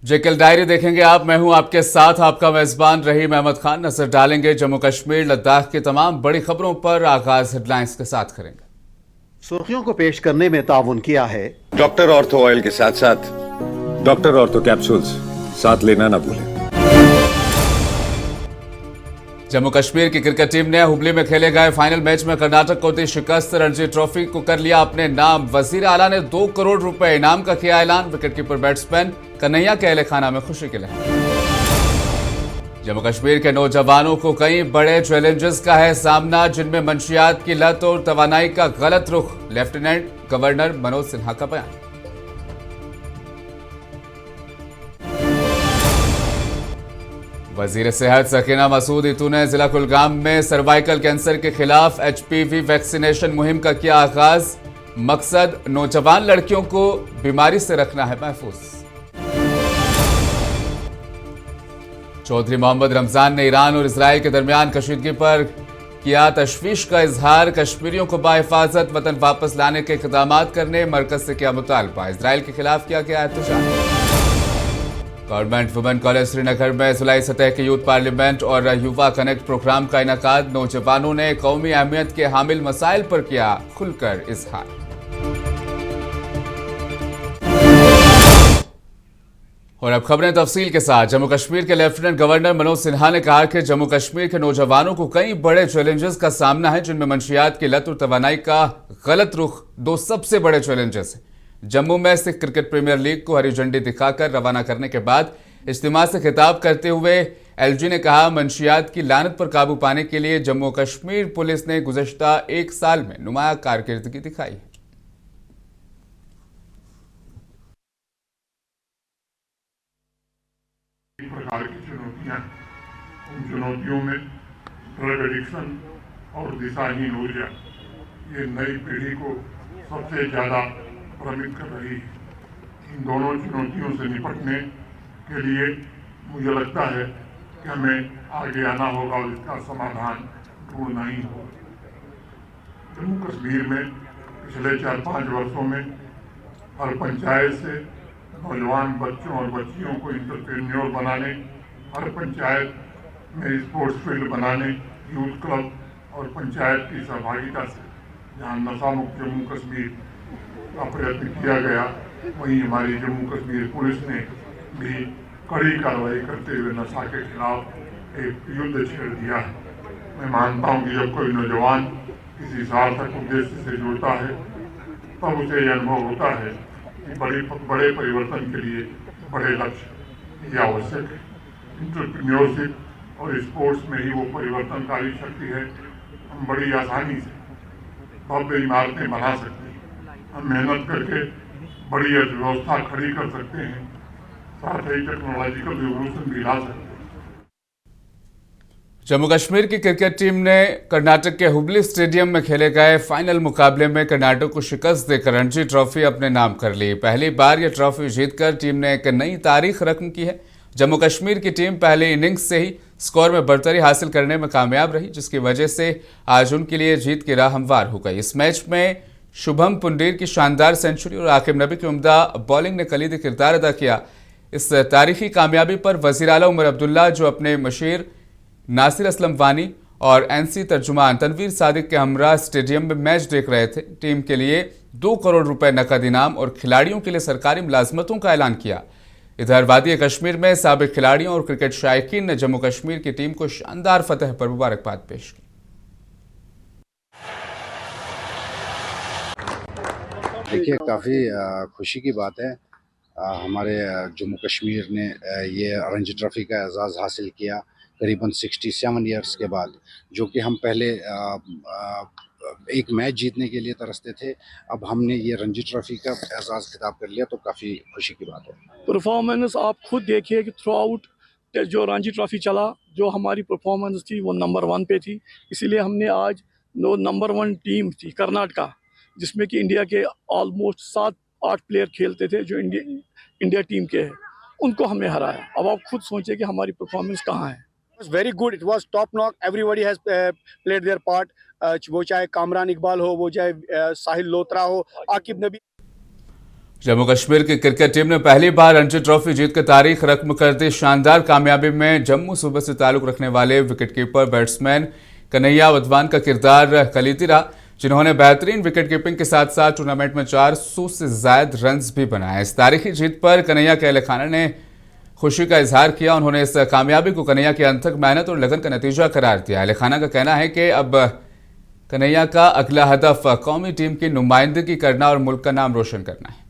Jekyll diary देखेंगे आप। मैं हूं आपके साथ, आपका मेजबान रहीम अहमद खान। नजर डालेंगे जम्मू कश्मीर लद्दाख की तमाम बड़ी खबरों पर। आगाज हेडलाइंस के साथ करेंगे। सुर्खियों को पेश करने में ताउन किया है डॉक्टर ऑर्थो ऑयल के साथ साथ डॉक्टर ऑर्थो कैप्सूल्स साथ लेना ना भूलें। जम्मू कश्मीर की क्रिकेट टीम ने हुबली में खेले गए फाइनल मैच में कर्नाटक को दी शिकस्त। रणजी ट्रॉफी को कर लिया अपने नाम। वजीर आला ने 2 करोड़ रुपए इनाम का किया ऐलान। विकेटकीपर बैट्समैन कन्हैया के अहले खाना में खुशी की लहर। जम्मू कश्मीर के नौजवानों को कई बड़े चैलेंजेस का है सामना, जिनमें मंशियात की लत और तवानाई का गलत रुख। लेफ्टिनेंट गवर्नर मनोज सिन्हा का बयान। वजीर सेहत सकीना मसूद इतू ने जिला कुलगाम में सर्वाइकल कैंसर के खिलाफ HPV वैक्सीनेशन मुहिम का किया आगाज। मकसद नौजवान लड़कियों को बीमारी से रखना है महफूज। चौधरी मोहम्मद रमजान ने ईरान और इजराइल के दरमियान कशीदगी पर किया तशवीश का इजहार। कश्मीरियों को बाहिफाजत वतन वापस लाने के इक़दाम करने मरकज से किया मुतालबा। इजराइल के खिलाफ किया गया एहतजाज। गवर्नमेंट वुमेन कॉलेज श्रीनगर में जिलाई सतह के यूथ पार्लियामेंट और युवा कनेक्ट प्रोग्राम का इनेकाद। नौजवानों ने कौमी अहमियत के हामिल मसाइल पर किया खुलकर इजहार। और अब खबरें तफसील के साथ। जम्मू कश्मीर के लेफ्टिनेंट गवर्नर मनोज सिन्हा ने कहा कि जम्मू कश्मीर के नौजवानों को कई बड़े चैलेंजेस का सामना है, जिनमें मंशियात की लत और तवानाई का गलत रुख 2 सबसे बड़े चैलेंजेस हैं। जम्मू में सिख क्रिकेट प्रीमियर लीग को हरी झंडी दिखाकर रवाना करने के बाद इज्तिमा से खिताब करते हुए LG ने कहा, मंशियात की लानत पर काबू पाने के लिए जम्मू कश्मीर पुलिस ने गुज़श्ता 1 साल में नुमाया कारकर्दगी दिखाई है। प्रकार की चुनौतियां, उन चुनौतियों में ड्रग एडिक्शन और दिशाहीन ऊर्जा ये नई पीढ़ी को सबसे ज़्यादा भ्रमित कर रही है। इन दोनों चुनौतियों से निपटने के लिए मुझे लगता है कि हमें आगे आना होगा और इसका समाधान ढूंढना ही होगा। जम्मू कश्मीर में पिछले 4-5 वर्षों में हर पंचायत से नौजवान बच्चों और बच्चियों को इंटरप्रेन्योर बनाने, हर पंचायत में स्पोर्ट्स फील्ड बनाने, यूथ क्लब और पंचायत की सहभागिता से जहाँ नशा मुक्त जम्मू कश्मीर का प्रयत्न किया गया, वहीं हमारी जम्मू कश्मीर पुलिस ने भी कड़ी कार्रवाई करते हुए नशा के खिलाफ एक युद्ध छेड़ दिया है। मैं मानता हूँ कि जब कोई नौजवान किसी सार्थक उद्देश्य से जुड़ता है तब उसे यह अनुभव होता है कि बड़े परिवर्तन के लिए बड़े लक्ष्य ये आवश्यक है। इंटरप्रेन्योरशिप और स्पोर्ट्स में ही वो परिवर्तनकारी शक्ति है। हम बड़ी आसानी से भव्य इमारतें बना सकते हैं, हम मेहनत करके बड़ी अर्थव्यवस्था खड़ी कर सकते हैं, साथ ही टेक्नोलॉजिकल रिवोल्यूशन भी ला सकते हैं। जम्मू कश्मीर की क्रिकेट टीम ने कर्नाटक के हुबली स्टेडियम में खेले गए फाइनल मुकाबले में कर्नाटक को शिकस्त देकर रणजी ट्रॉफी अपने नाम कर ली। पहली बार यह ट्रॉफी जीतकर टीम ने एक नई तारीख रकम की है। जम्मू कश्मीर की टीम पहले इनिंग्स से ही स्कोर में बढ़तरी हासिल करने में कामयाब रही, जिसकी वजह से आज उनके लिए जीत की राह हमवार हो गई। इस मैच में शुभम पुंडीर की शानदार सेंचुरी और आकिब नबी की उम्दा बॉलिंग ने कलीदी किरदार अदा किया। इस तारीखी कामयाबी पर वज़ीर आला उमर अब्दुल्ला, जो अपने मशीर नासिर असलम वानी और NC तर्जुमान तनवीर सादिक के हमरा स्टेडियम में मैच देख रहे थे। टीम के लिए 2 करोड़ रुपए नकद इनाम और खिलाड़ियों के लिए सरकारी मुलाजमतों का ऐलान किया। इधर वादी कश्मीर में साबिक खिलाड़ियों और क्रिकेट शायकीन ने जम्मू कश्मीर की टीम को शानदार फतह पर मुबारकबाद पेश की। देखिए, काफ़ी खुशी की बात है। हमारे जम्मू कश्मीर ने ये रणजी ट्रॉफी का एजाज़ हासिल किया करीबन 67 ईयर्स के बाद, जो कि हम पहले एक मैच जीतने के लिए तरसते थे। अब हमने ये रणजी ट्रॉफी का एजाज़ खिताब कर लिया, तो काफ़ी खुशी की बात है। परफॉर्मेंस आप खुद देखिए कि थ्रू आउट जो रणजी ट्रॉफी चला, जो हमारी परफॉर्मेंस थी वो नंबर 1 पे थी। इसीलिए हमने आज नंबर 1 टीम थी कर्नाटका, जिसमें कि इंडिया के ऑलमोस्ट 7-8 प्लेयर खेलते थे जो इंडिया टीम के हैं, उनको हमने हराया। अब आप खुद सोचिए कि हमारी परफॉर्मेंस कहाँ है। It was very good. It was top knock. Everybody has played their part. वो चाहे कामरान इकबाल हो, वो चाहे साहिल लोत्रा हो, आकिब नबी। जम्मू कश्मीर की क्रिकेट टीम ने पहली बार रणजी ट्रॉफी जीतकर तारीख रकम कर दी। शानदार कामयाबी में जम्मू सूबे से ताल्लुक रखने वाले विकेटकीपर बैट्समैन कन्हैया वधवान का किरदार कलीती रहा, जिन्होंने बेहतरीन विकेट कीपिंग के साथ साथ टूर्नामेंट में 400 से ज्यादा रन्स भी बनाए। इस तारीखी जीत पर कन्हैया के अहले खाना ने खुशी का इजहार किया। उन्होंने इस कामयाबी को कन्हैया की अनथक मेहनत और लगन का नतीजा करार दिया। अहले खाना का कहना है कि अब कन्हैया का अगला हदफ कौमी टीम की नुमाइंदगी करना और मुल्क का नाम रोशन करना है।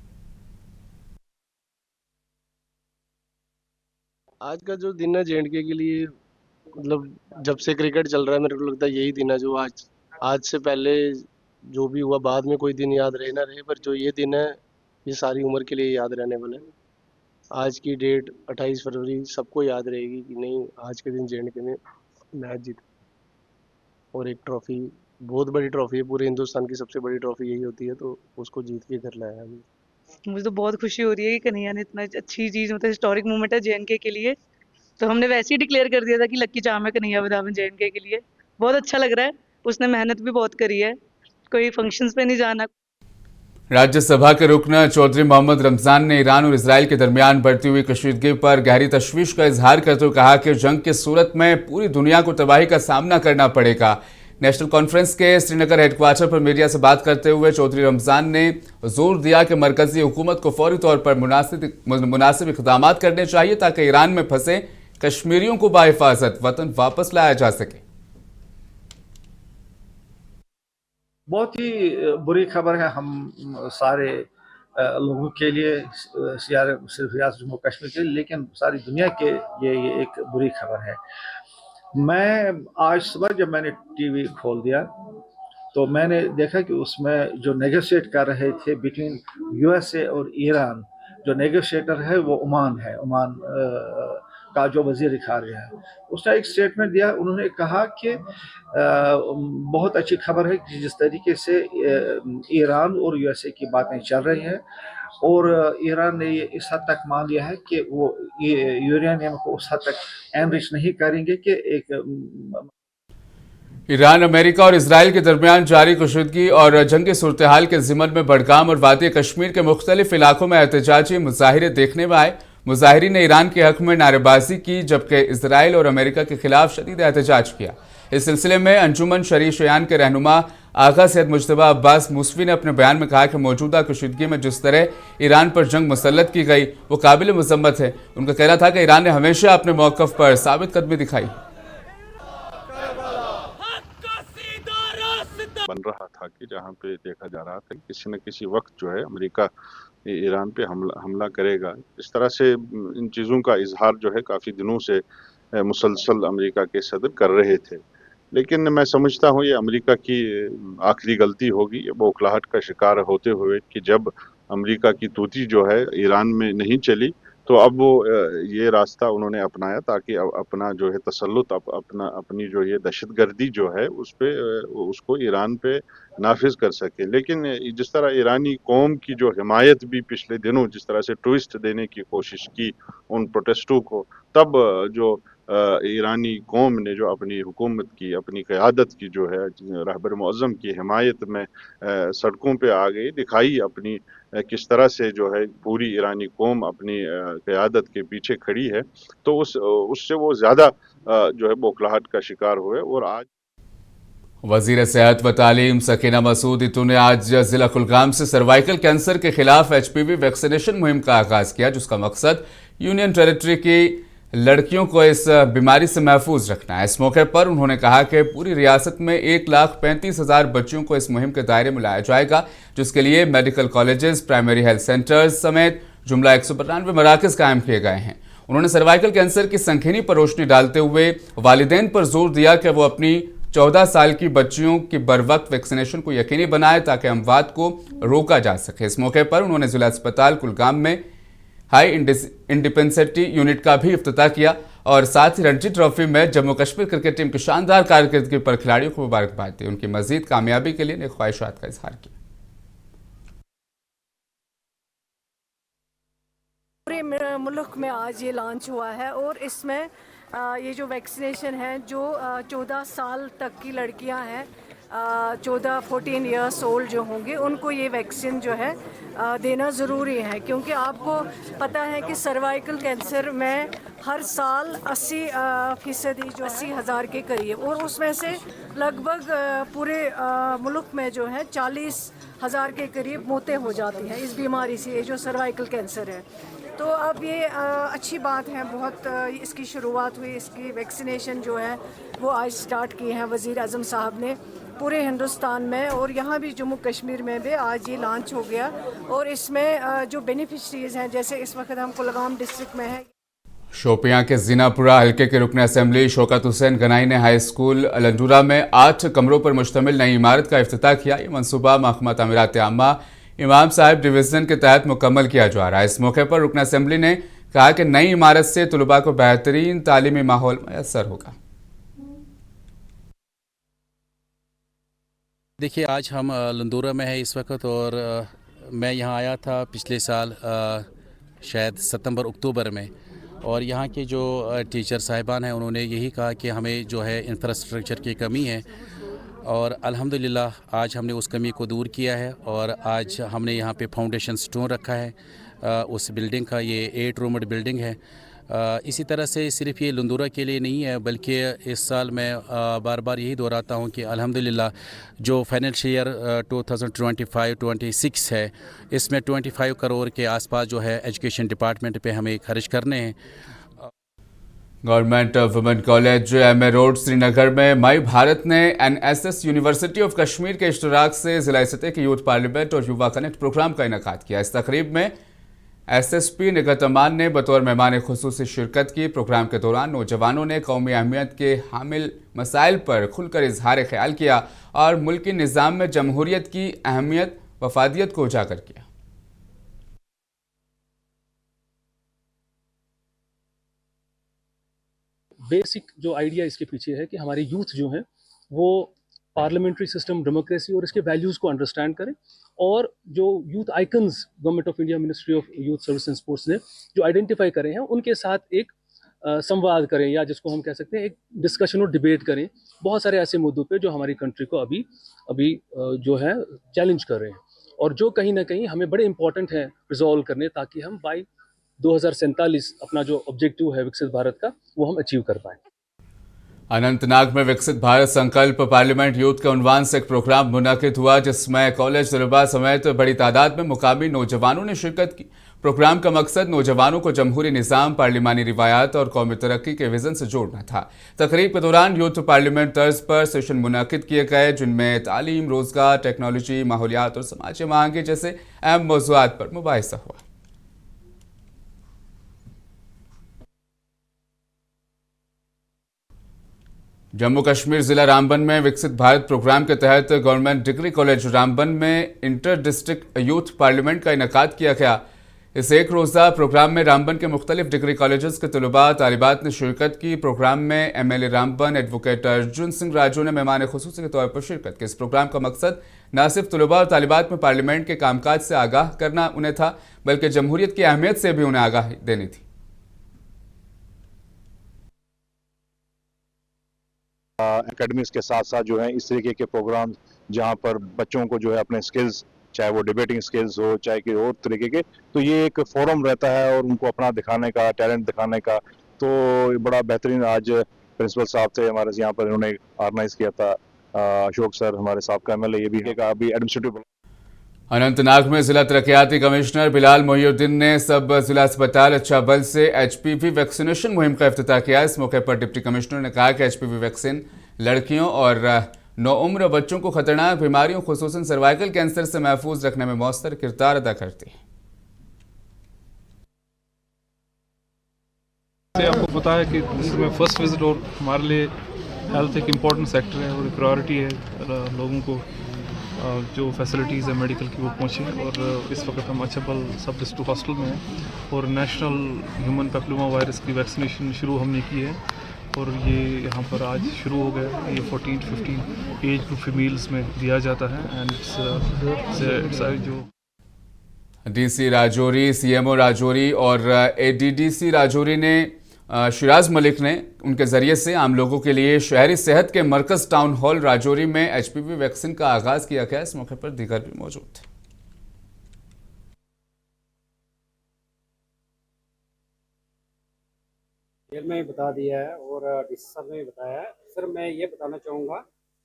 आज का जो दिन है जेएंडके के लिए, मतलब जब से क्रिकेट चल रहा है मेरे को लगता है यही दिन है जो आज से पहले जो भी हुआ बाद में कोई दिन याद रहे ना रहे, पर जो ये दिन है ये सारी उम्र के लिए याद रहने वाला है। आज की डेट 28 फरवरी सबको याद रहेगी कि नहीं, आज के दिन जेएंडके ने मैच जीता और एक ट्रॉफी, बहुत बड़ी ट्रॉफी है, पूरे हिंदुस्तान की सबसे बड़ी ट्रॉफी यही होती है, तो उसको जीत के घर लाया है। मुझे तो बहुत खुशी हो रही है कि कन्हैया ने इतना अच्छी चीज़, मतलब हिस्टोरिक मोमेंट है जेएनके के लिए, तो हमने वैसे ही डिक्लेयर कर दिया था कि लक्की चार्म है कन्हैया वधावन जेएनके के लिए। बहुत अच्छा लग रहा है, उसने मेहनत भी बहुत करी है, कोई फंक्शंस पे नहीं जाना। राज्यसभा के रुकन चौधरी मोहम्मद रमजान ने ईरान और इसराइल के दरमियान बढ़ती हुई कशीदगी पर गहरी तशवीश का इजहार करते हुए कहा कि जंग की सूरत में पूरी दुनिया को तबाही का सामना करना पड़ेगा। नेशनल कॉन्फ्रेंस के श्रीनगर हेडक्वार्टर पर मीडिया से बात करते हुए चौधरी रमजान ने जोर दिया कि मरकजी हुकूमत को फौरी तौर पर मुनासिब इक़दाम करने चाहिए ताकि ईरान में फंसे कश्मीरियों को बाहिफाजत वतन वापस लाया जा सके। बहुत ही बुरी खबर है हम सारे लोगों के लिए, सिर्फ जम्मू कश्मीर के लिए, लेकिन सारी दुनिया के लिए ये एक बुरी खबर है। मैं आज सुबह जब मैंने टीवी खोल दिया तो मैंने देखा कि उसमें जो नेगोशिएट कर रहे थे बिटवीन यूएसए और ईरान, जो नेगोशिएटर है वो ओमान है, ओमान का जो वजीर खारिजा है, उसने एक स्टेटमेंट दिया। उन्होंने कहा कि बहुत अच्छी खबर है कि जिस तरीके से ईरान और यूएसए की बातें चल रही हैं और ईरान ने ये इस हद तक मान लिया है कि वो यूरेनियम को उस हद तक एनरिच नहीं करेंगे कि एक। ईरान, अमेरिका और इसराइल के दरमियान जारी कशीदगी और जंगी सूरत हाल के ज़िमन में बडगाम और वादी कश्मीर के मुख्तलिफ इलाकों में एहतजाजी मुजाहिरे देखने में आए। मुजाहिरीन ने ईरान के हक में नारेबाजी की जबकि इसराइल और अमेरिका के खिलाफ शदीद एहतजाज किया। इस सिलसिले में अंजुमन शरी-शयान के रहनुमा आगा सैयद मुज्तबा अब्बास मूसवी ने अपने बयान में कहा कि मौजूदा कशीदगी में जिस तरह ईरान पर जंग मुसल्लत की गई वो काबिल मजम्मत है। उनका कहना था कि ईरान ने हमेशा अपने मौक़िफ़ पर साबित कदमी दिखाई। बन रहा था कि जहाँ पे देखा जा रहा था किसी न किसी वक्त जो है अमेरिका ईरान पे हमला करेगा। इस तरह से इन चीज़ों का इजहार जो है काफ़ी दिनों से मुसलसल अमेरिका के सदर कर रहे थे, लेकिन मैं समझता हूँ ये अमेरिका की आखिरी गलती होगी, ये बौखलाहट का शिकार होते हुए कि जब अमेरिका की तूती जो है ईरान में नहीं चली तो अब वो ये रास्ता उन्होंने अपनाया ताकि अपना जो है तसल्लुत अपनी जो ये दहशतगर्दी जो है उसको ईरान पे नाफिज कर सके। लेकिन जिस तरह ईरानी कौम की जो हिमायत भी पिछले दिनों जिस तरह से ट्विस्ट देने की कोशिश की उन प्रोटेस्टों को, तब जो ईरानी कौम ने जो अपनी हुकूमत की, अपनी क़यादत की जो है रहबर मुअज़्ज़म की हिमायत में सड़कों पे आ गई, दिखाई अपनी किस तरह से जो है पूरी ईरानी कौम अपनी क़यादत के पीछे खड़ी है, तो उससे वो ज़्यादा जो है बौखलाहट का शिकार हुए। और आज वज़ीर सेहत व तालीम सकीना मसूद इतू ने आज ज़िला कुलगाम से सर्वाइकल कैंसर के खिलाफ HPV वैक्सीनेशन मुहिम का आगाज़ किया, जिसका मकसद यूनियन टेरिटरी की लड़कियों को इस बीमारी से महफूज रखना है। इस मौके पर उन्होंने कहा कि पूरी रियासत में 1,35,000 बच्चियों को इस मुहिम के दायरे में लाया जाएगा, जिसके लिए medical colleges, primary health centres समेत जुमला 192 मराकज़ कायम किए गए हैं। उन्होंने सर्वाइकल कैंसर की संगीनी पर रोशनी डालते हुए वालिदैन पर जोर दिया कि वो अपनी 14 साल की बच्चियों की बरवक्त वैक्सीनेशन को यकीनी बनाए ताकि अमवात को रोका जा सके। इस मौके पर उन्होंने जिला अस्पताल कुलगाम में हाई इंडिपेंडेंसिटी यूनिट का भी इफ्तिताह किया और साथ ही रणजी ट्रॉफी में जम्मू कश्मीर क्रिकेट टीम की शानदार कारकर्दगी पर खिलाड़ियों को मुबारकबाद दी। उनकी मजीद कामयाबी के लिए नेक ख्वाहिशात का इजहार किया। पूरे मुल्क में आज ये लॉन्च हुआ है और इसमें ये जो वैक्सीनेशन है जो 14 साल तक की लड़कियां हैं 14 ईयर्स ओल्ड जो होंगे उनको ये वैक्सीन जो है देना ज़रूरी है, क्योंकि आपको पता है कि सर्वाइकल कैंसर में हर साल 80% जो 80,000 के करीब, और उसमें से लगभग पूरे मुल्क में जो है 40,000 के करीब मौतें हो जाती हैं इस बीमारी से, ये जो सर्वाइकल कैंसर है। तो अब ये अच्छी बात है, बहुत इसकी शुरुआत हुई, इसकी वैक्सीनेशन जो है वो आज स्टार्ट की है वज़ीर आज़म साहब ने पूरे हिंदुस्तान में, और यहाँ भी जम्मू कश्मीर में भी आज ये लॉन्च हो गया। और इसमें जो बेनिफिशरीज़ हैं, जैसे इस वक्त हम कुलगाम डिस्ट्रिक्ट में हैं। शोपियां के जिनापुरा हल्के के रुकन असम्बली शौकत हुसैन गनाई ने हाई स्कूल लंडूरा में 8 कमरों पर मुश्तमिल नई इमारत का इफ्तिताह किया। ये मनसूबा महकमा तामीरात आम्मा इमाम साहिब डिवीज़न के तहत मुकम्मल किया जा रहा है। इस मौके पर रुकन असम्बली ने कहा कि नई इमारत से तलबा को बेहतरीन तालीमी माहौल मैसर होगा। देखिए, आज हम लंदूरा में है इस वक्त, और मैं यहाँ आया था पिछले साल शायद सितंबर अक्टूबर में, और यहाँ के जो टीचर साहिबान हैं उन्होंने यही कहा कि हमें जो है इंफ्रास्ट्रक्चर की कमी है, और अल्हम्दुलिल्लाह आज हमने उस कमी को दूर किया है। और आज हमने यहाँ पे फाउंडेशन स्टोन रखा है उस बिल्डिंग का। ये 8 रूमड बिल्डिंग है। इसी तरह से सिर्फ ये लंदूरा के लिए नहीं है, बल्कि इस साल मैं बार बार यही दोहराता हूँ कि अल्हम्दुलिल्लाह जो फाइनेंशियल ईयर 2025-26 है, इसमें 25 करोड़ के आसपास जो है एजुकेशन डिपार्टमेंट पे हमें खर्च करने हैं। Government women college MA. Road Srinagar में माई भारत ने NSS यूनिवर्सिटी ऑफ कश्मीर के इश्तराक से ज़िला सतह के यूथ पार्लियामेंट और युवा कनेक्ट प्रोग्राम का इनेकाद किया। इस तकरीब में SSP निगत अमान ने बतौर मेहमान खुसूसी शिरकत की। प्रोग्राम के दौरान नौजवानों ने कौमी अहमियत के हामिल मसाइल पर खुलकर इजहार ख्याल किया और मुल्की निज़ाम में जमहूरियत की अहमियत वफादियत को उजागर किया। बेसिक जो आइडिया इसके पीछे है कि हमारे यूथ जो हैं वो पार्लियामेंट्री सिस्टम, डेमोक्रेसी और इसके वैल्यूज़ को अंडरस्टैंड करें, और जो youth icons government of India ministry of youth service and sports ने जो आइडेंटिफाई करे हैं उनके साथ एक संवाद करें, या जिसको हम कह सकते हैं एक डिस्कशन और डिबेट करें बहुत सारे ऐसे मुद्दों पे जो हमारी कंट्री को अभी जो है चैलेंज कर रहे हैं, और जो कहीं ना कहीं हमें बड़े इंपॉर्टेंट हैं रिजॉल्व करने, ताकि हम बाई 2047 अपना जो ऑब्जेक्टिव है विकसित भारत का वो हम अचीव कर पाएँ। अनंतनाग में विकसित भारत संकल्प पार्लियामेंट यूथ के उन्वान से एक प्रोग्राम मुनक़िद हुआ, जिसमें कॉलेज तलबा समेत बड़ी तादाद में मुकामी नौजवानों ने शिरकत की। प्रोग्राम का मकसद नौजवानों को जमहूरी निज़ाम, पार्लिमानी रिवायात और कौमी तरक्की के विज़न से जोड़ना था। तकरीब के दौरान यूथ पार्लियामेंट तर्ज पर सेशन मुनक़िद किए गए, जिनमें तालीम, रोज़गार, टेक्नोलॉजी, माहौलियात और समाजी मांगे जैसे अहम मौज़ूआत पर मुबाहिसा हुआ। जम्मू कश्मीर जिला रामबन में विकसित भारत प्रोग्राम के तहत गवर्नमेंट डिग्री कॉलेज रामबन में इंटर डिस्ट्रिक्ट यूथ पार्लियामेंट का इनेकाद किया गया। इस एक रोज़ा प्रोग्राम में रामबन के मुख्तलिफ डिग्री कॉलेजेस के तलबा तालिबात ने शिरकत की। प्रोग्राम में MLA रामबन एडवोकेट अर्जुन सिंह राजू ने मेहमान खुसूसी के तौर पर शिरकत की। इस प्रोग्राम का मकसद न सिर्फ तलबा और तालिबात में पार्लियामेंट के कामकाज से आगाह करना उन्हें था, बल्कि जमहूरियत की अहमियत से भी उन्हें आगाही देनी थी। एकेडमिक्स के साथ साथ जो है इस तरीके के प्रोग्राम जहां पर बच्चों को जो है अपने स्किल्स, चाहे वो डिबेटिंग स्किल्स हो, चाहे कि और तरीके के, तो ये एक फोरम रहता है और उनको अपना दिखाने का, टैलेंट दिखाने का। तो बड़ा बेहतरीन आज प्रिंसिपल साहब थे हमारे यहाँ पर, इन्होंने ऑर्गेनाइज किया था। अशोक सर हमारे साहब का MLA, ये भी अभी एडमिनिस्ट्रेटिव। अनंतनाग में जिला तरक्याती कमिश्नर बिलाल मोहिउद्दीन ने सब जिला अस्पताल अच्छाबल से HPV वैक्सीनेशन मुहिम का इफ्तिताह किया। इस मौके पर डिप्टी कमिश्नर ने कहा कि HPV वैक्सीन लड़कियों और नौउम्र बच्चों को खतरनाक बीमारियों, खुसूसन सर्वाइकल कैंसर से महफूज रखने में मौसर किरदार अदा करती है। आपको पता है कि इसमें फर्स्ट विजिट और हमारे लिए हेल्थ एक इम्पॉर्टेंट सेक्टर है और प्रायोरिटी है लोगों को जो फैसिलिटीज़ है मेडिकल की वो पहुँचे। और इस वक्त हम अच्छाबल सब डिस्ट्रिक्ट हॉस्पिटल में हैं और नेशनल ह्यूमन पैपिलोमा वायरस की वैक्सीनेशन शुरू हमने की है, और ये यहाँ पर आज शुरू हो गया। ये 14-15 एज ग्रुप फीमेल्स में दिया जाता है। एंड जो DC राजौरी, CMO राजौरी और ADDC राजौरी ने शिराज मलिक ने उनके जरिए से आम लोगों के लिए शहरी सेहत के मरकज टाउन हॉल राजौरी में HPV वैक्सीन का आगाज किया गया। इस मौके पर दीगर भी मौजूद थे। जेल में बता दिया है और डीसी साहब ने भी बताया है। सर मैं ये बताना चाहूँगा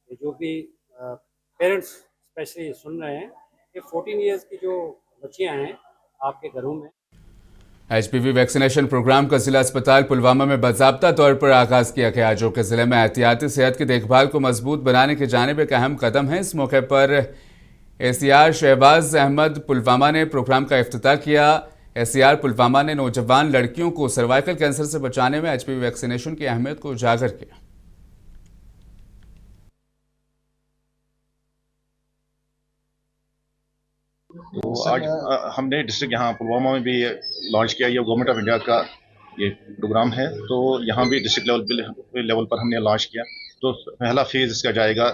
कि जो भी पेरेंट्स स्पेशली सुन रहे हैं कि 14 इयर्स की जो बच्चियाँ हैं आपके घरों में HPV वैक्सीनेशन प्रोग्राम का जिला अस्पताल पुलवामा में बाज़ाब्ता तौर पर आगाज किया गया, जो कि जिले में एहतियाती सेहत की देखभाल को मजबूत बनाने की जानिब एक अहम कदम है। इस मौके पर ACR शहबाज अहमद पुलवामा ने प्रोग्राम का इफ्तिताह किया। ACR पुलवामा ने नौजवान लड़कियों को सर्वाइकल कैंसर से बचाने में HPV वैक्सीनेशन की अहमियत को उजागर किया। तो आज हमने डिस्ट्रिक्ट यहाँ पुलवामा में भी लॉन्च किया। ये गवर्नमेंट ऑफ इंडिया का ये प्रोग्राम है, तो यहाँ भी डिस्ट्रिक्ट लेवल पर हमने लॉन्च किया। तो पहला फेज इसका जाएगा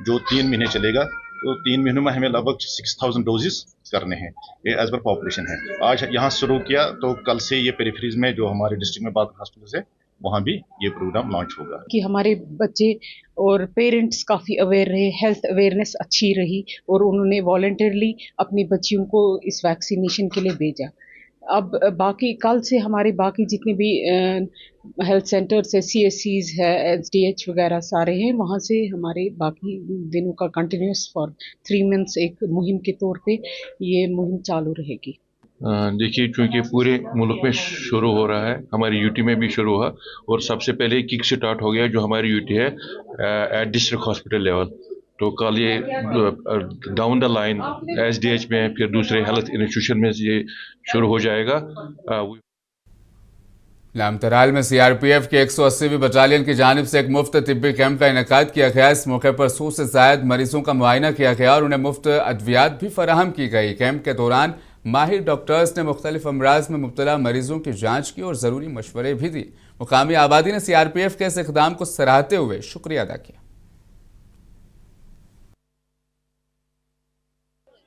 जो 3 महीने चलेगा। तो 3 महीनों में हमें लगभग 6000 डोजेस करने हैं, ये एज पर पॉपुलेशन है। आज यहाँ शुरू किया, तो कल से ये पेरिफेरीज में जो हमारे डिस्ट्रिक्ट में बाकी हॉस्पिटल्स है वहाँ भी ये प्रोग्राम लॉन्च होगा। कि हमारे बच्चे और पेरेंट्स काफ़ी अवेयर रहे, हेल्थ अवेयरनेस अच्छी रही और उन्होंने वॉलंटियरली अपनी बच्चियों को इस वैक्सीनेशन के लिए भेजा। अब बाकी कल से हमारे बाकी जितने भी हेल्थ सेंटर्स है, CSCs है, SDH वगैरह सारे हैं, वहाँ से हमारे बाकी दिनों का कंटिन्यूस फॉर 3 मंथ्स एक मुहिम के तौर पे ये मुहिम चालू रहेगी। देखिए, चूँकि पूरे मुल्क में शुरू हो रहा है, हमारी यूटी में भी शुरू हुआ और सबसे पहले किक स्टार्ट हो गया जो हमारी यूटी है एट डिस्ट्रिक्ट हॉस्पिटल लेवल। तो कल ये डाउन द लाइन SDH में, फिर दूसरे हेल्थ इंस्टीट्यूशन में ये शुरू हो जाएगा। लामतराल में CRPF की 180वीं बटालियन की जानिब से एक मुफ्त तिब्बी कैंप का इनेकाद किया गया। इस मौके पर 100 से ज़ायद मरीजों का मुआयना किया गया और उन्हें मुफ्त अद्वियात भी फराहम की गई। कैंप के दौरान माहिर डॉक्टर्स ने मुख्तलिफ अमराज में मुब्तला मरीजों की जांच की और ज़रूरी मशवरे भी दिए। मुकामी आबादी ने CRPF के इस इक़दाम को सराहते हुए शुक्रिया अदा किया।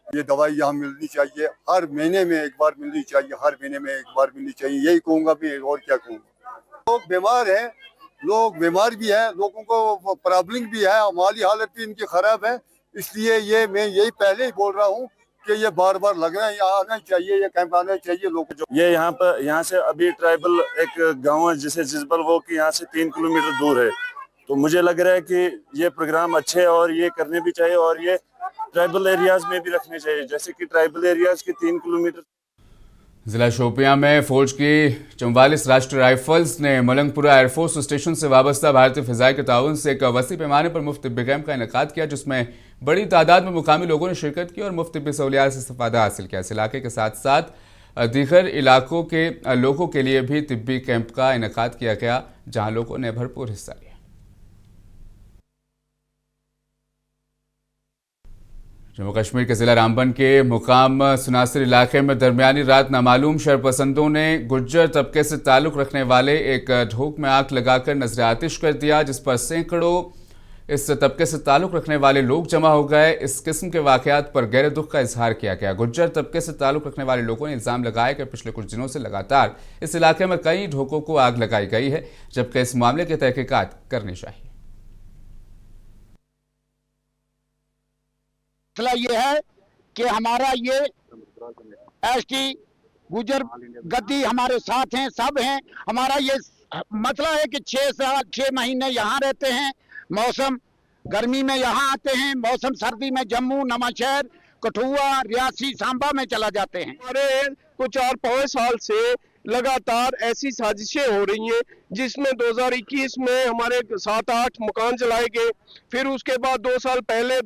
ये दवाई यहाँ मिलनी चाहिए, हर महीने में एक बार मिलनी चाहिए, हर महीने में एक बार मिलनी चाहिए, यही कहूँगा भी, और क्या कहूँगा। लोग बीमार हैं, लोग बीमार भी हैं, लोगों को प्रॉब्लम भी है, माली हालत भी इनकी ख़राब है। इसलिए ये मैं यही पहले ही बोल रहा हूँ कि ये बार बार लग रहा है, यहाँ आना चाहिए, ये कैंप आना चाहिए लोगों को। ये यहाँ से अभी ट्राइबल एक गाँव है जिसे जिसबल, वो कि यहाँ से 3 किलोमीटर दूर है। तो मुझे लग रहा है कि ये प्रोग्राम अच्छे है और ये करने भी चाहिए और ये ट्राइबल एरियाज में भी रखने चाहिए, जैसे कि ट्राइबल एरियाज के 3 किलोमीटर। जिला शोपियां में फौज की 44 राष्ट्रीय राइफल्स ने मलंगपुरा एयरफोर्स स्टेशन से वाबस्ता भारतीय फिजाई के ताउन से एक वसी पैमाने पर मुफ्त तिब्बी कैंप का इनेकाद किया, जिसमें बड़ी तादाद में मुकामी लोगों ने शिरकत की और मुफ्त तिब्बी सहूलियात से इस्तेफादा हासिल किया। इस इलाके के साथ साथ दीगर इलाकों के लोगों के लिए भी तिब्बी कैंप का इनेकाद किया गया, जहाँ लोगों ने भरपूर हिस्सा लिया। जम्मू कश्मीर के जिला रामबन के मुकाम सुनासिर इलाके में दरमियानी रात नामालूम शरपसंदों ने गुज्जर तबके से ताल्लुक़ रखने वाले एक ढोक में आग लगाकर नजर आतिश कर दिया, जिस पर सैकड़ों इस तबके से ताल्लुक़ रखने वाले लोग जमा हो गए। इस किस्म के वाक़यात पर गहरे दुख का इजहार किया गया। गुज्जर तबके से ताल्लुक़ रखने वाले लोगों ने इल्ज़ाम लगाया कि पिछले कुछ दिनों से लगातार इस इलाके में कई ढोकों को आग लगाई गई है, जबकि इस मामले की तहकीकात करनी चाहिए। मसला ये है कि हमारा ये ST गुजर गद्दी हमारे साथ हैं, सब हैं। हमारा ये मसला है कि 6 महीने यहाँ रहते हैं, मौसम गर्मी में यहाँ आते हैं, मौसम सर्दी में जम्मू, नवांशहर, कठुआ, रियासी, सांबा में चला जाते हैं। हमारे कुछ 4-5 साल से लगातार ऐसी साजिशें हो रही हैं, जिसमें 2021 में हमारे 7-8 मकान जलाए गए, फिर उसके बाद 2 साल पहले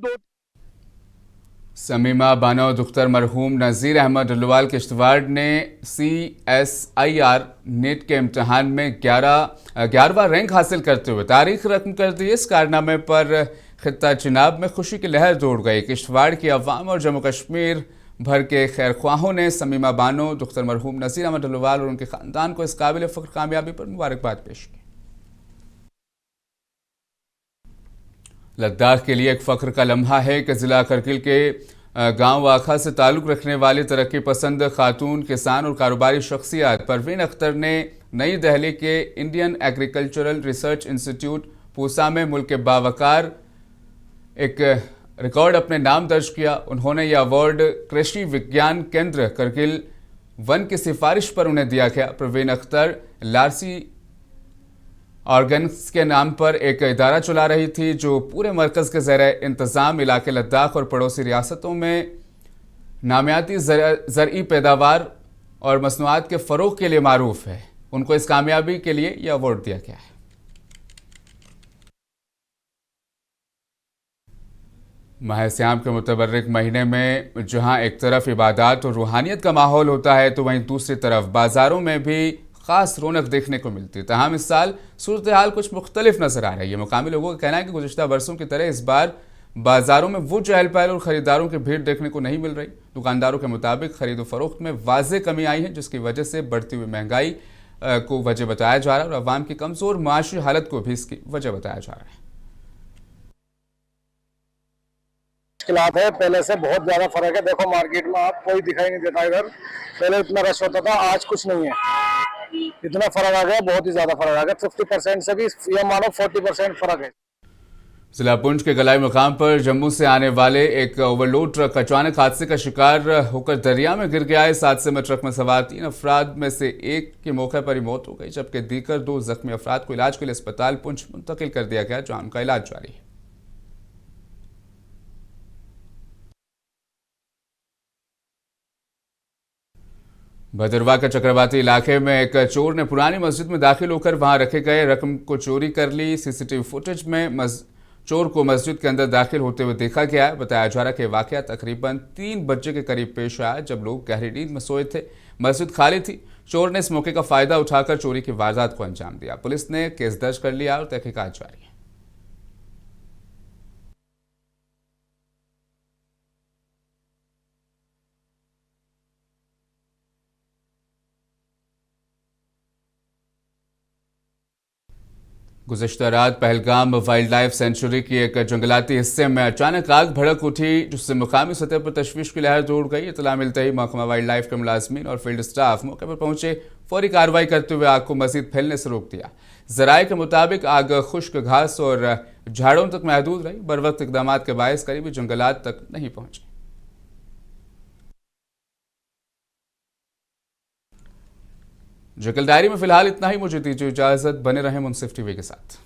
समीमा बानो दुख्तर मरहूम नज़ीर अहमद डुल्लवाल किश्तवाड़ ने CSIR नेट के इम्तहान में 11वां रैंक हासिल करते हुए तारीख रकम कर दी। इस कारनामे पर खित्ता चिनाब में खुशी की लहर दौड़ गई। किश्तवाड़ की अवाम और जम्मू कश्मीर भर के खैरख्वाहों ने समीमा बानो दुख्तर मरहूम नज़ीर अहमद डुल्लवाल और उनके ख़ानदान को इस काबिल फ़ख्र कामयाबी पर मुबारकबाद पेश की। लद्दाख के लिए एक फ़ख्र का लम्हा है कि ज़िला करगिल के गांव वाखा से ताल्लुक़ रखने वाली तरक्की पसंद खातून किसान और कारोबारी शख्सियत परवीन अख्तर ने नई दिल्ली के Indian agricultural research institute Pusa में मुल्क के बावकार एक रिकॉर्ड अपने नाम दर्ज किया। उन्होंने यह अवार्ड कृषि विज्ञान केंद्र करगिल वन की सिफारिश पर उन्हें दिया गया। प्रवीण अख्तर लारसी ऑर्गेन्स के नाम पर एक इदारा चला रही थी जो पूरे मरकज के ज़ेरे इंतज़ाम इलाके लद्दाख और पड़ोसी रियासतों में नामियाती ज़रई पैदावार और मसनूआत के फ़रोग़ के लिए मारूफ है। उनको इस कामयाबी के लिए यह अवार्ड दिया गया है। माह सियाम के मुतबर्रिक महीने में जहां एक तरफ इबादत और रूहानियत का माहौल होता है तो वहीं दूसरी तरफ बाज़ारों में भी ख़ास रौनक देखने को मिलती है। तमाम इस साल सूरत हाल कुछ मुख्तलिफ नज़र आ रही है। मुकामी लोगों का कहना है कि गुज़िश्ता बरसों की तरह इस बार बाज़ारों में वो चहल पहल और ख़रीदारों की भीड़ देखने को नहीं मिल रही। दुकानदारों के मुताबिक खरीद फरोख्त में वाज़े कमी आई है, जिसकी वजह से बढ़ती हुई महंगाई को वजह बताया जा रहा है और अवाम की कमज़ोर माशी हालत को भी इसकी वजह बताया जा रहा है। मुश्किलात है, पहले से बहुत ज्यादा फर्क है। देखो मार्केट में आप कोई दिखाई नहीं देता इधर, पहले इतना रश होता था, आज कुछ नहीं है। इतना फर्क आ गया, बहुत ही ज्यादा फर्क आ गया। 50% से भी ये मानो 40% फर्क है। जिला पुंछ के गलाई मुकाम पर जम्मू से आने वाले एक ओवरलोड ट्रक अचानक हादसे का शिकार होकर दरिया में गिर गया। इस हादसे में ट्रक में सवार 3 अफराद में से एक की मौके पर ही मौत हो गई, जबकि दीगर 2 जख्मी अफराद को इलाज के लिए अस्पताल पुंछ मुंतकिल कर दिया गया, जहां उनका इलाज जारी है। भदरवा के चक्रवाती इलाके में एक चोर ने पुरानी मस्जिद में दाखिल होकर वहां रखे गए रकम को चोरी कर ली। सीसीटीवी फुटेज में चोर को मस्जिद के अंदर दाखिल होते हुए देखा गया है। बताया जा रहा है कि वाकया तकरीबन 3 बजे के करीब पेश आया, जब लोग गहरी नींद में सोए थे। मस्जिद खाली थी। चोर ने इस मौके का फायदा उठाकर चोरी की वारदात को अंजाम दिया। पुलिस ने केस दर्ज कर लिया और तहकीकात जारी है। गुज़श्ता रात पहलगाम वाइल्ड लाइफ सेंचुरी की एक जंगलाती हिस्से में अचानक आग भड़क उठी, जिससे मुकामी सतह पर तशवीश की लहर दौड़ गई। इतला मिलते ही महकमा वाइल्ड लाइफ के मुलाजमीन और फील्ड स्टाफ मौके पर पहुंचे। फौरी कार्रवाई करते हुए आग को मजीद फैलने से रोक दिया। ज़राए के मुताबिक आग खुश्क घास और झाड़ों तक महदूद रही। बर वक्त इकदाम के बायस करीबी जंगलात तक नहीं पहुंची। जकल डायरी में फिलहाल इतना ही। मुझे दीजिए इजाजत, बने रहें मुनसिफ टीवी के साथ।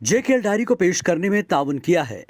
जेकेएल डायरी को पेश करने में ताउन किया है